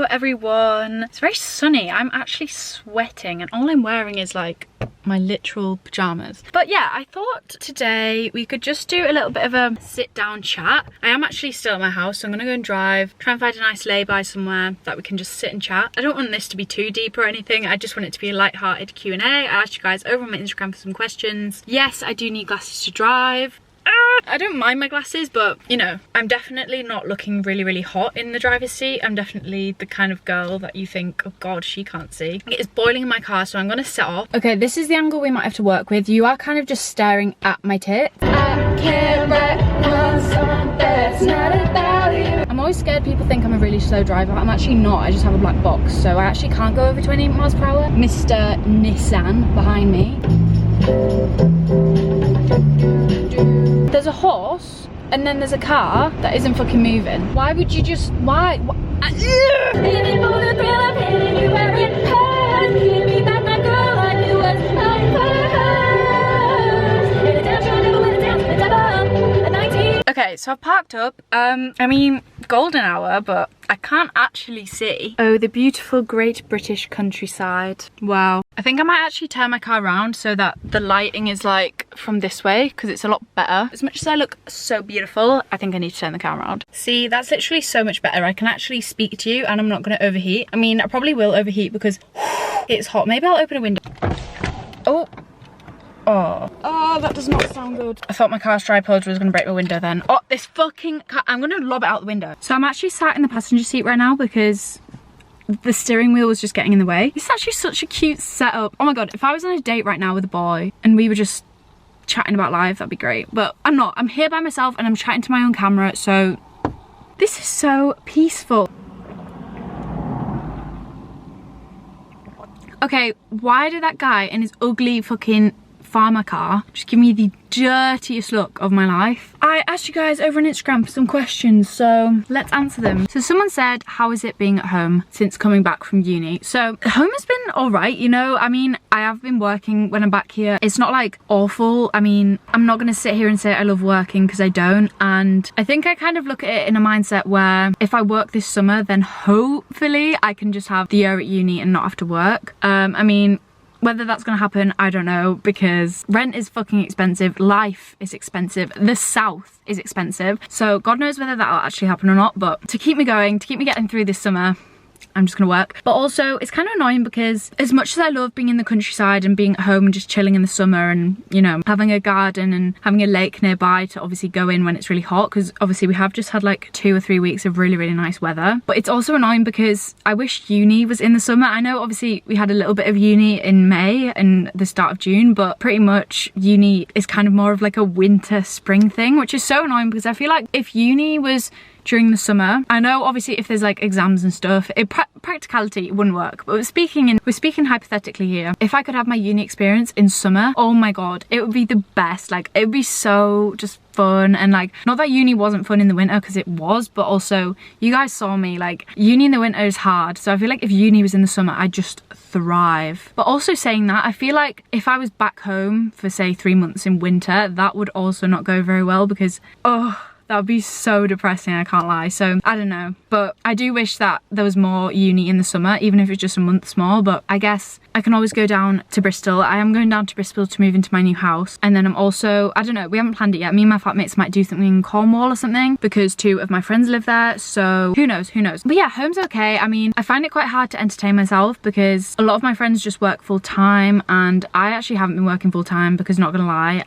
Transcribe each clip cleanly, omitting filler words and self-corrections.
Hello everyone. It's very sunny. I'm actually sweating and all I'm wearing is like my literal pajamas. But yeah, I thought today we could just do a little bit of a sit down chat. I am actually still at my house, so I'm gonna go and drive, try and find a nice lay-by somewhere that we can just sit and chat. I don't want this to be too deep or anything. I just want it to be a light-hearted Q&A. I asked you guys over on my Instagram for some questions. Yes, I do need glasses to drive. I don't mind my glasses, but you know, I'm definitely not looking really hot in the driver's seat. I'm definitely the kind of girl that you think, oh god, she can't see. It is boiling in my car, so I'm gonna set off. Okay, this is the angle we might have to work with. You are kind of just staring at my tits. I can't write one song that's not about you. I'm always scared people think I'm a really slow driver. I'm actually not. I just have a black box, so I actually can't go over 20 miles per hour. Mr. Nissan behind me. There's a horse and then there's a car that isn't fucking moving. Why would you just, why? Living for the thrill of hitting you where it hurts. Give me back my girl like you was mine first. In a damn sure never went down to the devil at 19. Okay, so I've parked up. I mean, golden hour, but I can't actually see. Oh, the beautiful great British countryside. Wow. I think I might actually turn my car around so that the lighting is like from this way because it's a lot better. As much as I look so beautiful, I think I need to turn the car around. See, that's literally so much better. I can actually speak to you and I'm not going to overheat. I mean, I probably will overheat because it's hot. Maybe I'll open a window. Oh. Oh, that does not sound good. I thought my car's tripod was gonna break my window then. Oh, this fucking car, I'm gonna lob it out the window. So I'm actually sat in the passenger seat right now because the steering wheel was just getting in the way. It's actually such a cute setup. Oh my god, if I was on a date right now with a boy and we were just chatting about life, that'd be great. But I'm not. I'm here by myself and I'm chatting to my own camera, so this is so peaceful. Okay, why did that guy in his ugly fucking farmer car just give me the dirtiest look of my life? I asked you guys over on Instagram for some questions, so let's answer them. So someone said, how is it being at home since coming back from uni? So home has been all right, you know. I mean, I have been working when I'm back here. It's not like awful. I mean, I'm not gonna sit here and say I love working because I don't, and I think I kind of look at it in a mindset where if I work this summer, then hopefully I can just have the year at uni and not have to work. I mean, whether that's gonna happen, I don't know, because rent is fucking expensive, life is expensive, the south is expensive, so God knows whether that'll actually happen or not. But to keep me going, to keep me getting through this summer, I'm just gonna work. But also, it's kind of annoying because as much as I love being in the countryside and being at home and just chilling in the summer and, you know, having a garden and having a lake nearby to obviously go in when it's really hot, because obviously we have just had like 2 or 3 weeks of really nice weather. But it's also annoying because I wish uni was in the summer. I know obviously we had a little bit of uni in May and the start of June, but pretty much uni is kind of more of like a winter spring thing, which is so annoying because I feel like if uni was during the summer, I know obviously if there's like exams and stuff, practicality it wouldn't work, but we're speaking hypothetically here. If I could have my uni experience in summer, oh my god, it would be the best. Like, it would be so just fun. And like, not that uni wasn't fun in the winter, because it was, but also you guys saw me, like, uni in the winter is hard, so I feel like if uni was in the summer, I'd just thrive. But also saying that, I feel like if I was back home for say 3 months in winter, that would also not go very well because that would be so depressing, I can't lie. So I don't know, but I do wish that there was more uni in the summer, even if it's just a month more. But I guess I can always go down to Bristol. I am going down to Bristol to move into my new house, and then I'm also, I don't know, we haven't planned it yet. Me and my flatmates might do something in Cornwall or something because 2 of my friends live there, so who knows. But yeah, home's okay. I mean, I find it quite hard to entertain myself because a lot of my friends just work full time, and I actually haven't been working full time because, not gonna lie,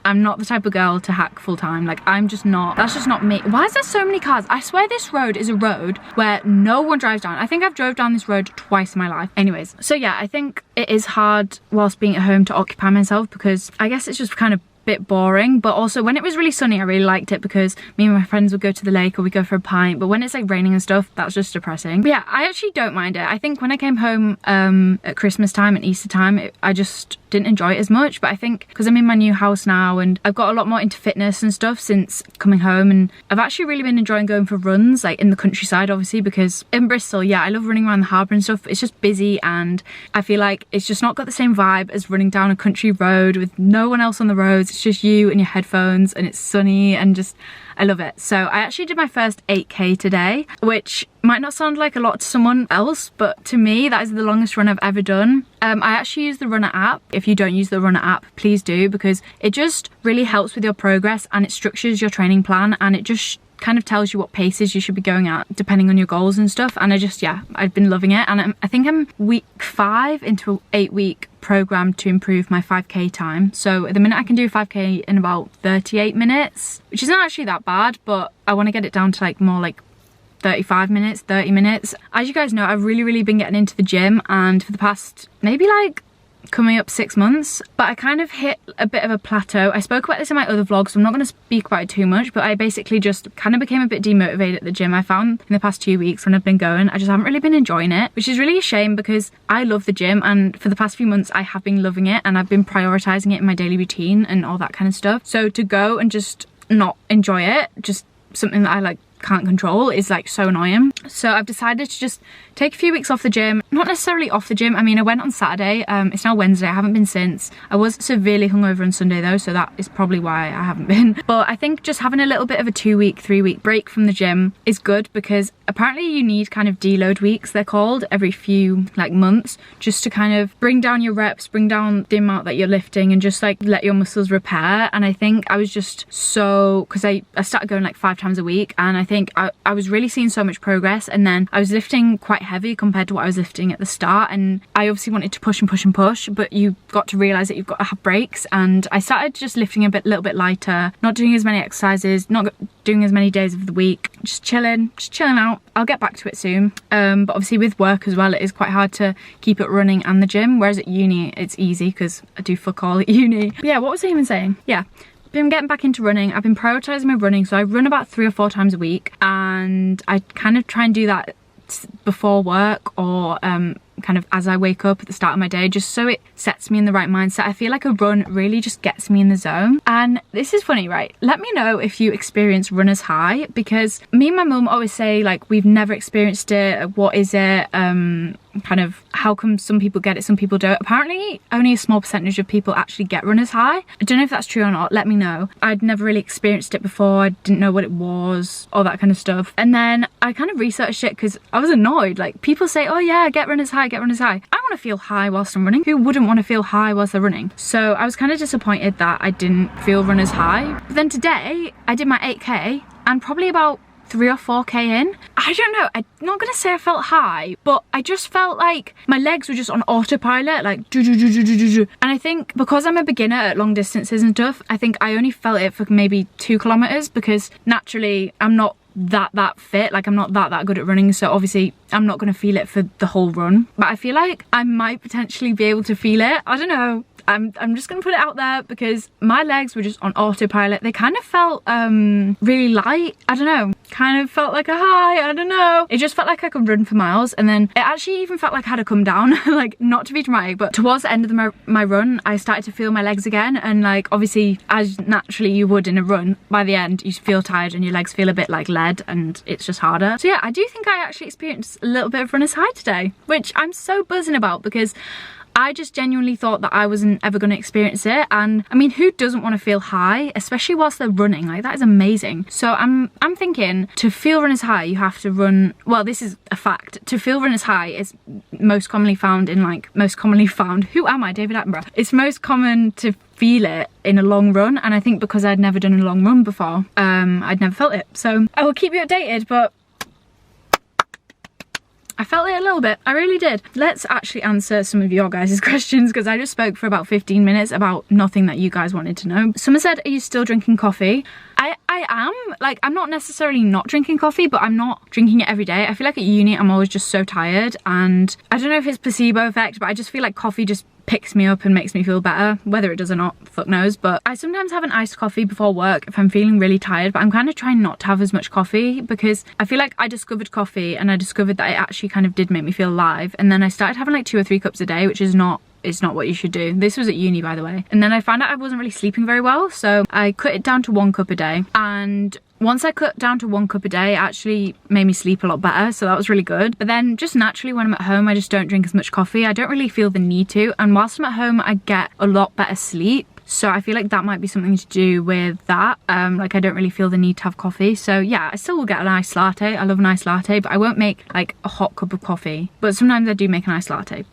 I'm not the type of girl to hack full time. Like, I'm just not, that's just not me. Why is there so many cars? I swear this road is a road where no one drives down. I think I've drove down this road twice in my life. Anyways, so yeah, I think it is hard whilst being at home to occupy myself because I guess it's just kind of bit boring. But also when it was really sunny, I really liked it because me and my friends would go to the lake or we go for a pint. But when it's like raining and stuff, that's just depressing. But yeah, I actually don't mind it. I think when I came home at Christmas time and Easter time, I just didn't enjoy it as much. But I think because I'm in my new house now and I've got a lot more into fitness and stuff since coming home, and I've actually really been enjoying going for runs like in the countryside, obviously, because in Bristol, yeah, I love running around the harbour and stuff. It's just busy and I feel like it's just not got the same vibe as running down a country road with no one else on the roads. it's just you and your headphones and it's sunny and just, I love it. So I actually did my first 8K today, which might not sound like a lot to someone else, but to me that is the longest run I've ever done. I actually use the Runner app. If you don't use the Runner app, please do, because it just really helps with your progress and it structures your training plan, and it just kind of tells you what paces you should be going at depending on your goals and stuff. And I just, yeah, I've been loving it, and I think I'm week 5 into an 8-week program to improve my 5K time. So at the minute I can do 5K in about 38 minutes, which isn't actually that bad, but I want to get it down to like more like 35 minutes, 30 minutes. As you guys know, I've really been getting into the gym, and for the past maybe like coming up 6 months, but I kind of hit a bit of a plateau. I spoke about this in my other vlogs, so I'm not going to speak about it too much, but I basically just kind of became a bit demotivated at the gym. I found in the past 2 weeks when I've been going, I just haven't really been enjoying it, which is really a shame because I love the gym, and for the past few months I have been loving it, and I've been prioritizing it in my daily routine and all that kind of stuff. So to go and just not enjoy it, just something that I like can't control, is like so annoying. So I've decided to just take a few weeks off the gym. Not necessarily off the gym, I mean I went on Saturday, it's now Wednesday, I haven't been since. I was severely hungover on Sunday though, so that is probably why I haven't been. But I think just having a little bit of a 2-week, 3-week break from the gym is good, because apparently you need kind of deload weeks, they're called, every few like months, just to kind of bring down your reps, bring down the amount that you're lifting, and just like let your muscles repair. And I think I was just so, because I started going like 5 times a week, and I think I was really seeing so much progress, and then I was lifting quite heavy compared to what I was lifting at the start, and I obviously wanted to push and push and push, but you've got to realize that you've got to have breaks. And I started just lifting a little bit lighter, not doing as many exercises, not doing as many days of the week, just chilling out. I'll get back to it soon, but obviously with work as well, it is quite hard to keep it running and the gym, whereas at uni it's easy because I do fuck all at uni. But yeah, what was I even saying? Yeah, been getting back into running. I've been prioritizing my running, so I run about 3 or 4 times a week, and I kind of try and do that before work or kind of as I wake up at the start of my day, just so it sets me in the right mindset. I feel like a run really just gets me in the zone. And this is funny, right? Let me know if you experience runner's high, because me and my mum always say like we've never experienced it. What is it? Kind of how come some people get it, some people don't? Apparently only a small percentage of people actually get runner's high. I don't know if that's true or not, let me know. I'd never really experienced it before, I didn't know what it was, all that kind of stuff. And then I kind of researched it because I was annoyed. Like people say, oh yeah, get runner's high, get runner's high. I want to feel high whilst I'm running. Who wouldn't want to feel high whilst they're running? So I was kind of disappointed that I didn't feel runner's high. But then today I did my 8K, and probably about 3 or 4K in, I don't know, I'm not gonna say I felt high, but I just felt like my legs were just on autopilot, like do. And I think because I'm a beginner at long distances and stuff, I think I only felt it for maybe 2 kilometers, because naturally I'm not that fit, like I'm not that good at running, so obviously I'm not gonna feel it for the whole run. But I feel like I might potentially be able to feel it, I don't know. I'm just gonna put it out there because my legs were just on autopilot. They kind of felt really light, I don't know, kind of felt like a high, I don't know. It just felt like I could run for miles, and then it actually even felt like I had to come down, like not to be dramatic, but towards the end of my run I started to feel my legs again, and like obviously as naturally you would in a run, by the end you feel tired and your legs feel a bit like lead and it's just harder. So yeah, I do think I actually experienced a little bit of runner's high today, which I'm so buzzing about, because I just genuinely thought that I wasn't ever going to experience it. And I mean, who doesn't want to feel high, especially whilst they're running? Like that is amazing. So I'm thinking to feel runner's high you have to run, well this is a fact, to feel runner's high is most commonly found in who am I, David Attenborough? It's most common to feel it in a long run, and I think because I'd never done a long run before, I'd never felt it. So I will keep you updated, but I felt it a little bit, I really did. Let's actually answer some of your guys' questions, because I just spoke for about 15 minutes about nothing that you guys wanted to know. Someone said, are you still drinking coffee? I am, like I'm not necessarily not drinking coffee, but I'm not drinking it every day. I feel like at uni I'm always just so tired, and I don't know if it's placebo effect, but I just feel like coffee just picks me up and makes me feel better. Whether it does or not, fuck knows. But I sometimes have an iced coffee before work if I'm feeling really tired, but I'm kind of trying not to have as much coffee, because I feel like I discovered coffee and I discovered that it actually kind of did make me feel alive, and then I started having like 2 or 3 cups a day, which is not what you should do. This was at uni, by the way. And then I found out I wasn't really sleeping very well, so I cut it down to 1 cup a day. And once I cut down to 1 cup a day, it actually made me sleep a lot better, so that was really good. But then just naturally when I'm at home, I just don't drink as much coffee. I don't really feel the need to, and whilst I'm at home I get a lot better sleep. So I feel like that might be something to do with that. Like I don't really feel the need to have coffee. So yeah, I still will get an iced latte. I love an iced latte, but I won't make like a hot cup of coffee. But sometimes I do make an iced latte.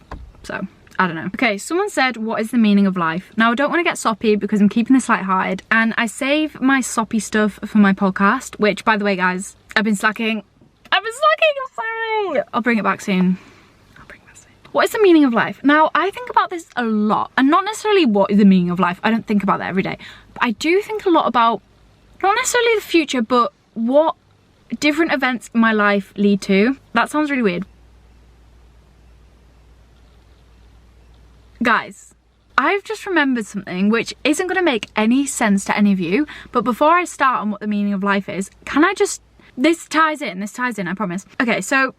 So I don't know. Okay, someone said, what is the meaning of life? Now, I don't want to get soppy because I'm keeping this lighthearted, and I save my soppy stuff for my podcast, which, by the way, guys, I've been slacking. I'm sorry. I'll bring it back soon. What is the meaning of life? Now, I think about this a lot, and not necessarily what is the meaning of life. I don't think about that every day. But I do think a lot about, not necessarily the future, but what different events in my life lead to. That sounds really weird. Guys, I've just remembered something which isn't going to make any sense to any of you, but before I start on what the meaning of life is, can I just... This ties in, I promise. Okay, so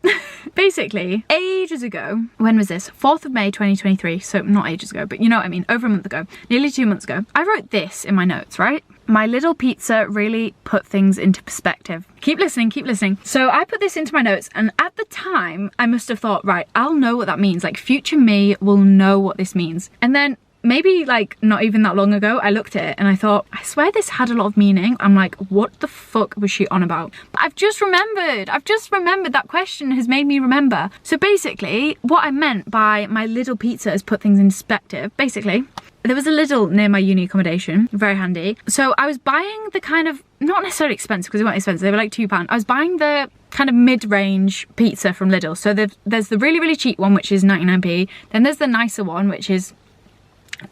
basically, ages ago, when was this? 4th of May 2023, so not ages ago, but you know what I mean, over a month ago, nearly 2 months ago, I wrote this in my notes, right? My little pizza really put things into perspective. Keep listening, keep listening. So I put this into my notes, and at the time, I must have thought, right, I'll know what that means. Like, future me will know what this means. And then maybe like not even that long ago, I looked at it and I thought, I swear this had a lot of meaning. I'm like, what the fuck was she on about? But I've just remembered that question has made me remember. So basically, what I meant by my little pizza has put things in perspective, basically, there was a Lidl near my uni accommodation, very handy. So I was buying the kind of, not necessarily expensive because they weren't expensive, they were like £2. I was buying the kind of mid-range pizza from Lidl. So there's the really, really cheap one, which is 99p. Then there's the nicer one, which is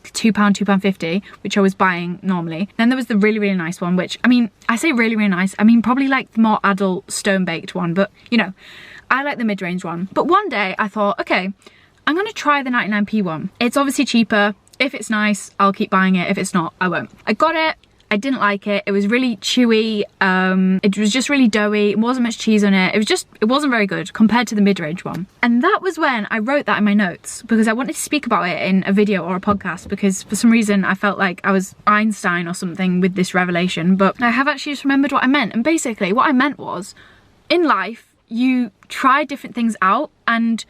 £2, £2.50, which I was buying normally. Then there was the really, really nice one, which, I mean, I say really, really nice, I mean probably like the more adult stone-baked one, but you know, I like the mid-range one. But one day I thought, okay, I'm gonna try the 99p one. It's obviously cheaper. If it's nice, I'll keep buying it. If it's not, I won't. I got it. I didn't like it. It was really chewy. It was just really doughy. It wasn't much cheese on it. It wasn't very good compared to the mid-range one. And that was when I wrote that in my notes because I wanted to speak about it in a video or a podcast because for some reason I felt like I was Einstein or something with this revelation, but I have actually just remembered what I meant. And basically what I meant was, in life, you try different things out, and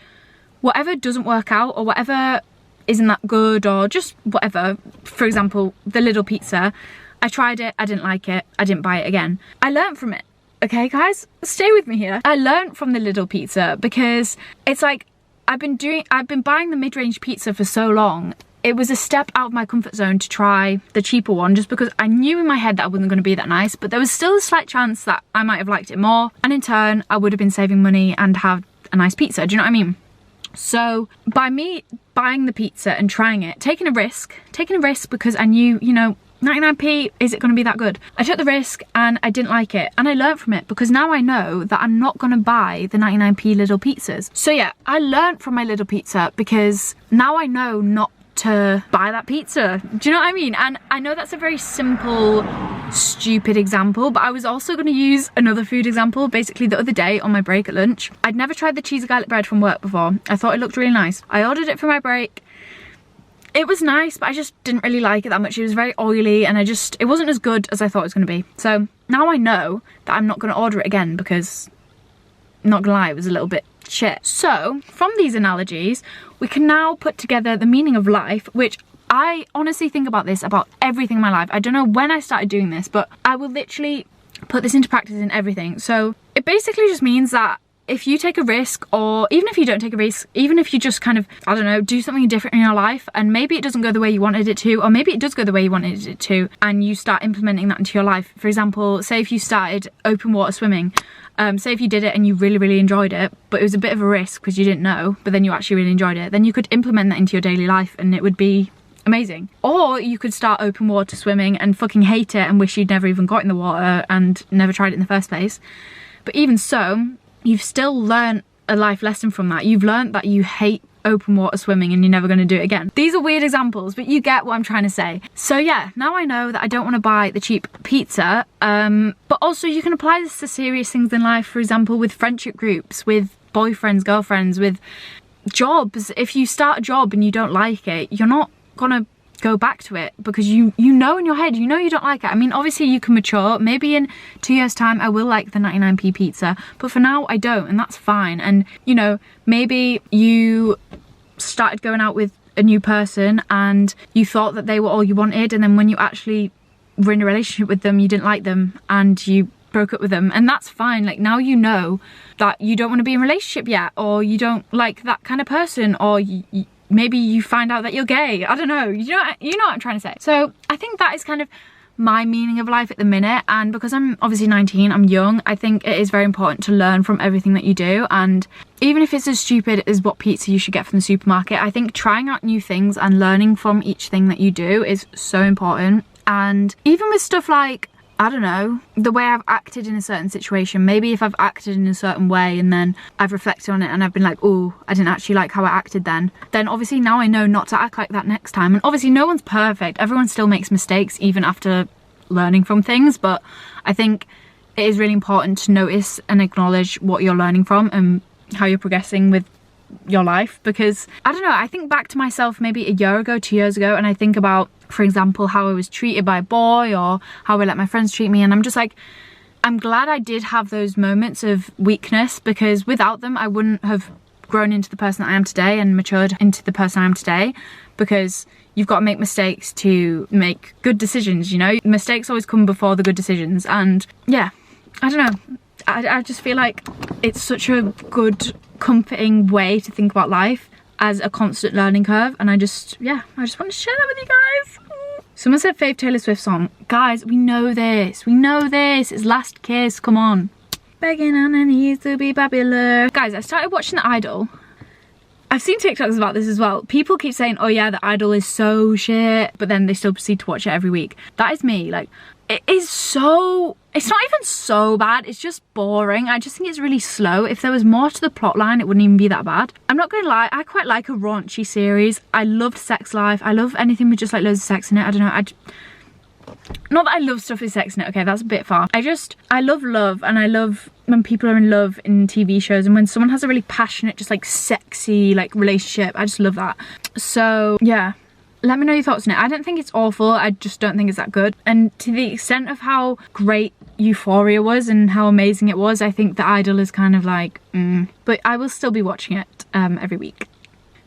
whatever doesn't work out or whatever isn't that good or just whatever, for example, the little pizza, I tried it, I didn't like it, I didn't buy it again. I learned from it. Okay, guys, stay with me here. I learned from the little pizza because it's like I've been buying the mid-range pizza for so long. It was a step out of my comfort zone to try the cheaper one just because I knew in my head that I wasn't going to be that nice, but there was still a slight chance that I might have liked it more, and in turn I would have been saving money and have a nice pizza. Do you know what I mean? So by me buying the pizza and trying it, taking a risk because I knew, you know, 99p, is it going to be that good? I took the risk and I didn't like it, and I learned from it because now I know that I'm not going to buy the 99p little pizzas. So yeah, I learned from my little pizza because now I know not to buy that pizza. Do you know what I mean? And I know that's a very simple, stupid example, but I was also going to use another food example. Basically, the other day on my break at lunch, I'd never tried the cheesy garlic bread from work before. I thought it looked really nice. I ordered it for my break. It was nice, but I just didn't really like it that much. It was very oily and it wasn't as good as I thought it was going to be. So now I know that I'm not going to order it again because, not gonna lie, it was a little bit shit. So from these analogies, we can now put together the meaning of life, which I honestly think about this about everything in my life. I don't know when I started doing this, but I will literally put this into practice in everything. So it basically just means that if you take a risk, or even if you don't take a risk, even if you just kind of, I don't know, do something different in your life and maybe it doesn't go the way you wanted it to, or maybe it does go the way you wanted it to, and you start implementing that into your life. For example, say if you started open water swimming, say if you did it and you really, really enjoyed it, but it was a bit of a risk because you didn't know, but then you actually really enjoyed it, then you could implement that into your daily life and it would be amazing. Or you could start open water swimming and fucking hate it and wish you'd never even got in the water and never tried it in the first place. But even so, you've still learned a life lesson from that. You've learned that you hate open water swimming and you're never going to do it again. These are weird examples, but you get what I'm trying to say. So yeah, now I know that I don't want to buy the cheap pizza, but also you can apply this to serious things in life. For example, with friendship groups, with boyfriends, girlfriends, with jobs. If you start a job and you don't like it, you're not gonna go back to it because you know in your head, you know you don't like it. I mean, obviously you can mature. Maybe in 2 years time I will like the 99p pizza, but for now I don't, and that's fine. And you know, maybe you started going out with a new person and you thought that they were all you wanted, and then when you actually were in a relationship with them, you didn't like them and you broke up with them, and that's fine. Like, now you know that you don't want to be in a relationship yet, or you don't like that kind of person, or maybe you find out that you're gay. I don't know, you know what I'm trying to say. So I think that is kind of my meaning of life at the minute, and because I'm obviously 19, I'm young, I think it is very important to learn from everything that you do. And even if it's as stupid as what pizza you should get from the supermarket, I think trying out new things and learning from each thing that you do is so important. And even with stuff like, I don't know, the way I've acted in a certain situation, maybe if I've acted in a certain way and then I've reflected on it and I've been like, oh, I didn't actually like how I acted then obviously now I know not to act like that next time. And obviously no one's perfect, everyone still makes mistakes even after learning from things, but I think it is really important to notice and acknowledge what you're learning from and how you're progressing with your life. Because I don't know, I think back to myself maybe a year ago, 2 years ago, and I think about, for example, how I was treated by a boy or how I let my friends treat me, and I'm just like, I'm glad I did have those moments of weakness, because without them I wouldn't have grown into the person that I am today and matured into the person I am today. Because you've got to make mistakes to make good decisions, you know? Mistakes always come before the good decisions. And yeah, I don't know, I just feel like it's such a good, comforting way to think about life as a constant learning curve. And I just want to share that with you guys. Someone said fave Taylor Swift song. Guys, we know this, it's Last Kiss, come on. Begging on her knees to be popular. Guys, I started watching The Idol. I've seen TikToks about this as well. People keep saying, oh yeah, The Idol is so shit, but then they still proceed to watch it every week. That is me. Like, it is so, it's not even so bad, it's just boring. I just think it's really slow. If there was more to the plot line, it wouldn't even be that bad. I'm not gonna lie, I quite like a raunchy series. I loved Sex Life. I love anything with just like loads of sex in it. I don't know, not that I love stuff with sex in it, okay, that's a bit far. I love love, and I love when people are in love in TV shows, and when someone has a really passionate, just like sexy like relationship, I just love that. So yeah, let me know your thoughts on it. I don't think it's awful, I just don't think it's that good. And to the extent of how great Euphoria was and how amazing it was, I think The Idol is kind of like, but I will still be watching it every week.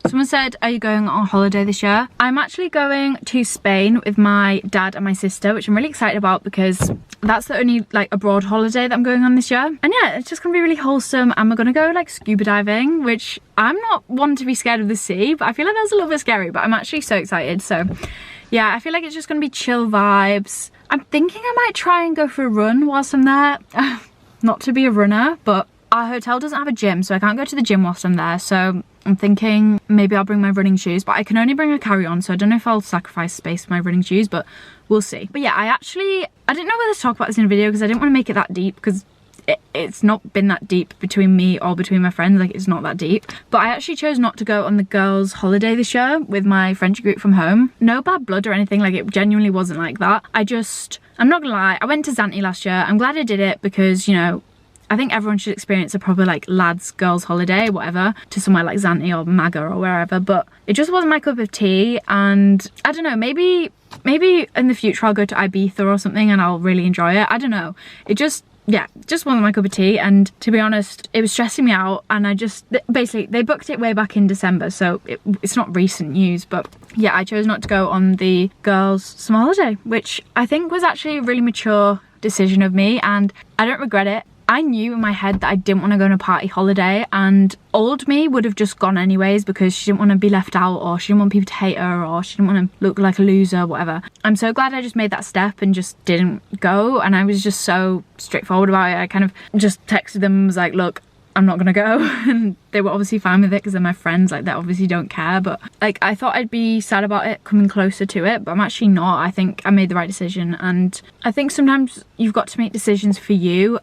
Someone said, are you going on holiday this year? I'm actually going to Spain with my dad and my sister, which I'm really excited about because that's the only like abroad holiday that I'm going on this year. And yeah, it's just gonna be really wholesome, and we're gonna go like scuba diving, which I'm not one to be scared of the sea, but I feel like that's a little bit scary, but I'm actually so excited. So yeah, I feel like it's just gonna be chill vibes. I'm thinking I might try and go for a run whilst I'm there. Not to be a runner, but our hotel doesn't have a gym, so I can't go to the gym whilst I'm there. So I'm thinking maybe I'll bring my running shoes, but I can only bring a carry-on, so I don't know if I'll sacrifice space for my running shoes, but we'll see. But yeah, I didn't know whether to talk about this in a video because I didn't want to make it that deep, because it's not been that deep between me or between my friends, like it's not that deep. But I actually chose not to go on the girls' holiday this year with my friendship group from home. No bad blood or anything, like it genuinely wasn't like that. I'm not gonna lie, I went to Zante last year. I'm glad I did it because, you know, I think everyone should experience a proper like lads girls holiday, whatever, to somewhere like Zante or Maga or wherever, but it just wasn't my cup of tea. And I don't know, maybe in the future I'll go to Ibiza or something and I'll really enjoy it. I don't know, it just wasn't my cup of tea, and to be honest it was stressing me out. And I just basically, they booked it way back in December, so it's not recent news. But yeah, I chose not to go on the girls summer holiday, which I think was actually a really mature decision of me, and I don't regret it. I knew in my head that I didn't want to go on a party holiday, and old me would have just gone anyways because she didn't want to be left out, or she didn't want people to hate her, or she didn't want to look like a loser, whatever. I'm so glad I just made that step and just didn't go, and I was just so straightforward about it. I kind of just texted them and was like, look, I'm not gonna go, and they were obviously fine with it because they're my friends, like they obviously don't care. But like, I thought I'd be sad about it coming closer to it, but I'm actually not. I think I made the right decision, and I think sometimes you've got to make decisions for you,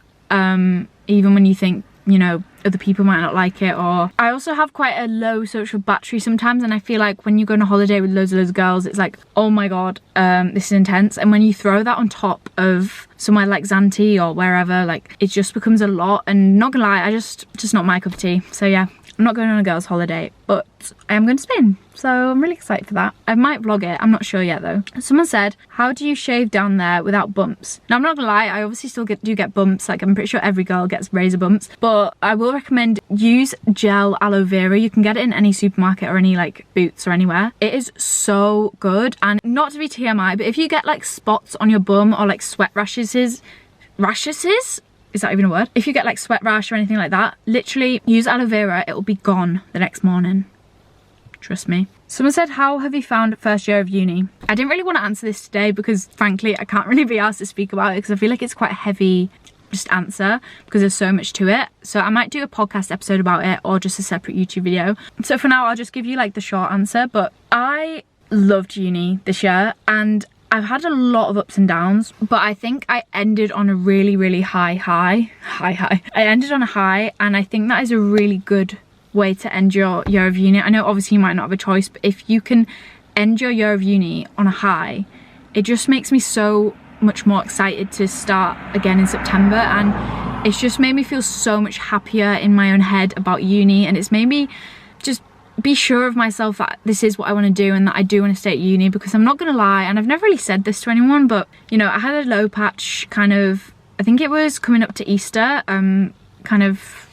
even when you think, you know, other people might not like it. Or I also have quite a low social battery sometimes, and I feel like when you go on a holiday with loads of girls, it's like, oh my god, this is intense. And when you throw that on top of somewhere like Zante or wherever, like it just becomes a lot. And not gonna lie, just not my cup of tea. So yeah, I'm not going on a girls' holiday, but I am going to Spain. So I'm really excited for that. I might vlog it. I'm not sure yet though. Someone said, how do you shave down there without bumps? Now I'm not gonna lie, I obviously still do get bumps. Like I'm pretty sure every girl gets razor bumps, but I will recommend use gel aloe vera. You can get it in any supermarket or any like Boots or anywhere. It is so good. And not to be TMI, but if you get like spots on your bum or like sweat rashes, is that even a word? If you get like sweat rash or anything like that, literally use aloe vera, it will be gone the next morning. Trust me. Someone said, how have you found first year of uni? I didn't really want to answer this today because frankly, I can't really be asked to speak about it because I feel like it's quite a heavy just answer because there's so much to it. So I might do a podcast episode about it or just a separate YouTube video. So for now, I'll just give you like the short answer, but I loved uni this year and I've had a lot of ups and downs, but I think I ended on a really high. I ended on a high and I think that is a really good way to end your year of uni. I know obviously you might not have a choice, but if you can end your year of uni on a high, it just makes me so much more excited to start again in September, and it's just made me feel so much happier in my own head about uni, and it's made me just be sure of myself that this is what I want to do and that I do want to stay at uni, because I'm not gonna lie, and I've never really said this to anyone, but you know, I had a low patch kind of, I think it was coming up to Easter, kind of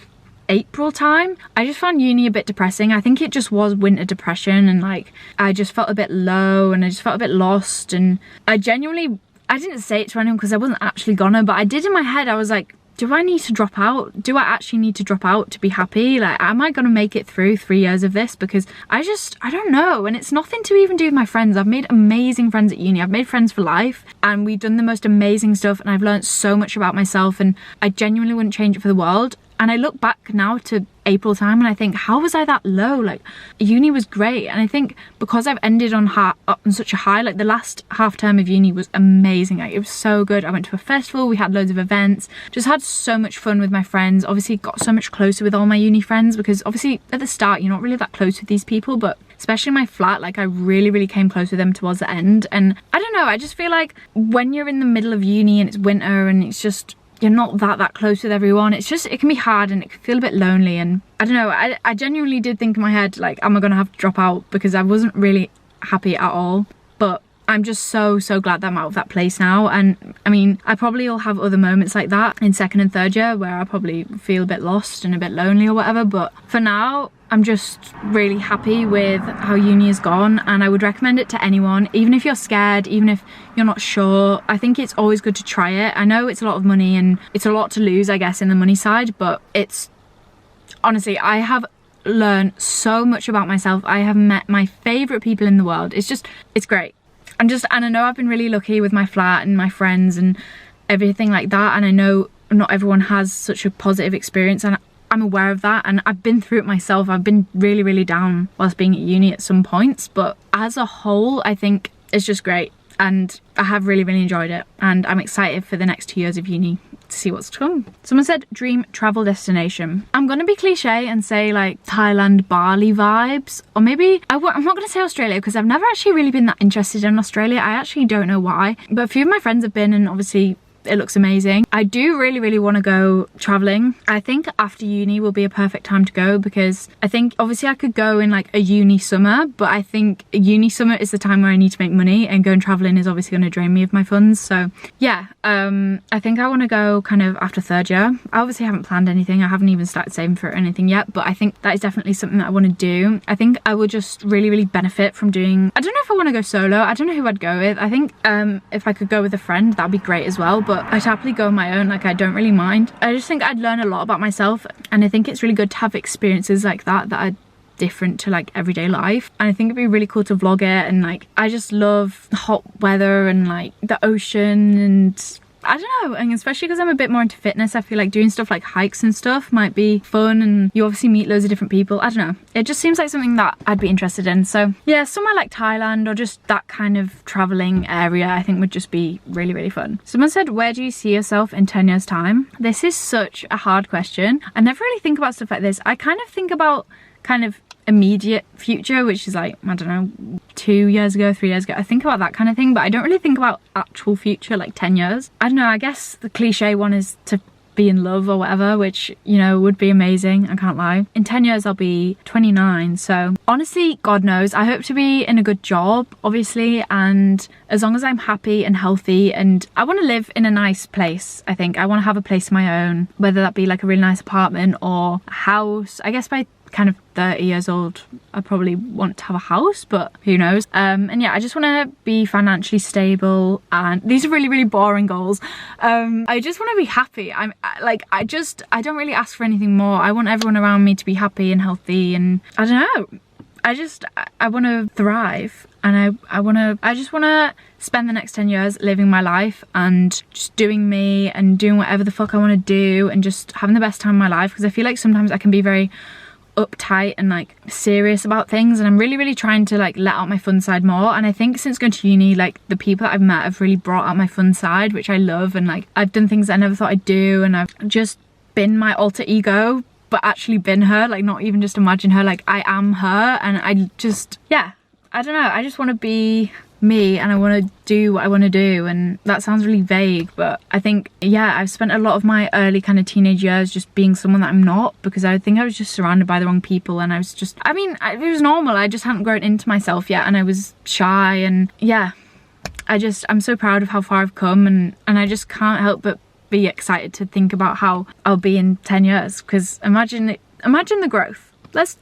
April time. I just found uni a bit depressing. I think it just was winter depression, and like I just felt a bit low and I just felt a bit lost, and I didn't say it to anyone because I wasn't actually gonna, but I did in my head. I was like, do I need to drop out? Do I actually need to drop out to be happy? Like, am I gonna make it through 3 years of this? Because I don't know. And it's nothing to even do with my friends. I've made amazing friends at uni. I've made friends for life and we've done the most amazing stuff, and I've learned so much about myself, and I genuinely wouldn't change it for the world. And I look back now to April time and I think, how was I that low? Like, uni was great. And I think because I've ended on such a high, like the last half term of uni was amazing. Like, it was so good. I went to a festival, we had loads of events, just had so much fun with my friends. Obviously got so much closer with all my uni friends, because obviously at the start you're not really that close with these people, but especially my flat, like I really came close with them towards the end. And I don't know, I just feel like when you're in the middle of uni and it's winter and it's just, you're not that close with everyone, it's just, it can be hard and it can feel a bit lonely. And I don't know, I genuinely did think in my head, like, am I gonna have to drop out, because I wasn't really happy at all. But I'm just so glad that I'm out of that place now. And I mean, I probably will have other moments like that in second and third year where I probably feel a bit lost and a bit lonely or whatever, but for now I'm just really happy with how uni has gone, and I would recommend it to anyone, even if you're scared, even if you're not sure. I think it's always good to try it. I know it's a lot of money and it's a lot to lose, I guess, in the money side, but it's honestly, I have learned so much about myself. I have met my favorite people in the world. It's great. And I know I've been really lucky with my flat and my friends and everything like that, and I know not everyone has such a positive experience, and I'm aware of that, and I've been through it myself. I've been really down whilst being at uni at some points, but as a whole I think it's just great, and I have really enjoyed it, and I'm excited for the next 2 years of uni to see what's to come. Someone said dream travel destination. I'm gonna be cliche and say like Thailand, Bali vibes, or maybe I'm not gonna say Australia because I've never actually really been that interested in Australia. I actually don't know why, but a few of my friends have been, and obviously it looks amazing. I do really want to go traveling. I think after uni will be a perfect time to go, because I think obviously I could go in like a uni summer, but I think uni summer is the time where I need to make money, and going traveling is obviously going to drain me of my funds. So yeah, I think I want to go kind of after third year. I obviously haven't planned anything. I haven't even started saving for anything yet, but I think that is definitely something that I want to do. I think I would just really benefit from doing, I don't know if I want to go solo. I don't know who I'd go with. I think if I could go with a friend, that'd be great as well, but I'd happily go on my own. Like, I don't really mind. I just think I'd learn a lot about myself, and I think it's really good to have experiences like that are different to like everyday life, and I think it'd be really cool to vlog it. And like, I just love hot weather and like the ocean, and I don't know, and especially because I'm a bit more into fitness, I feel like doing stuff like hikes and stuff might be fun, and you obviously meet loads of different people. I don't know, it just seems like something that I'd be interested in. So yeah, somewhere like Thailand or just that kind of traveling area I think would just be really fun. Someone said, where do you see yourself in 10 years time? This is such a hard question. I never really think about stuff like this. I kind of think about kind of immediate future, which is like, I don't know, 2 years ago, 3 years ago. I think about that kind of thing, but I don't really think about actual future, like 10 years. I don't know, I guess the cliche one is to be in love or whatever, which, you know, would be amazing, I can't lie. In 10 years I'll be 29, so honestly, God knows. I hope to be in a good job, obviously, and as long as I'm happy and healthy, and I want to live in a nice place. I think I want to have a place of my own, whether that be like a really nice apartment or a house. I guess by kind of 30 years old I probably want to have a house, but who knows. And yeah, I just want to be financially stable, and these are really boring goals. I just want to be happy. I don't really ask for anything more. I want everyone around me to be happy and healthy, and I don't know, I want to thrive, and I just want to spend the next 10 years living my life and just doing me and doing whatever the fuck I want to do and just having the best time of my life, because I feel like sometimes I can be very uptight and like serious about things, and I'm really trying to like let out my fun side more. And I think since going to uni, like the people that I've met have really brought out my fun side, which I love, and like I've done things that I never thought I'd do, and I've just been my alter ego, but actually been her, like not even just imagine her, like I am her. And I just, yeah, I don't know, I just want to be me, and I want to do what I want to do. And that sounds really vague, but I think, yeah, I've spent a lot of my early kind of teenage years just being someone that I'm not, because I think I was just surrounded by the wrong people, and I was just, I mean, it was normal, I just hadn't grown into myself yet, and I was shy. And yeah, I'm so proud of how far I've come, and I just can't help but be excited to think about how I'll be in 10 years, because imagine the growth. Let's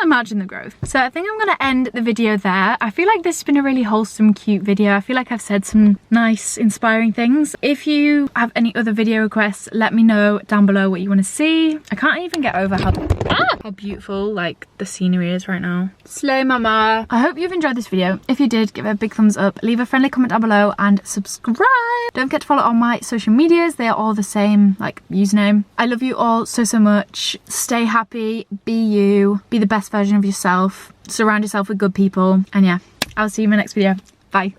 imagine the growth. So I think I'm gonna end the video there. I feel like this has been a really wholesome, cute video. I feel like I've said some nice, inspiring things. If you have any other video requests, let me know down below what you want to see. I can't even get over how beautiful like the scenery is right now. Slay mama. I hope you've enjoyed this video. If you did, give it a big thumbs up, leave a friendly comment down below, and subscribe. Don't forget to follow all my social medias. They are all the same like username. I love you all so much. Stay happy, be you, be the best version of yourself, surround yourself with good people, and yeah, I'll see you in my next video. Bye.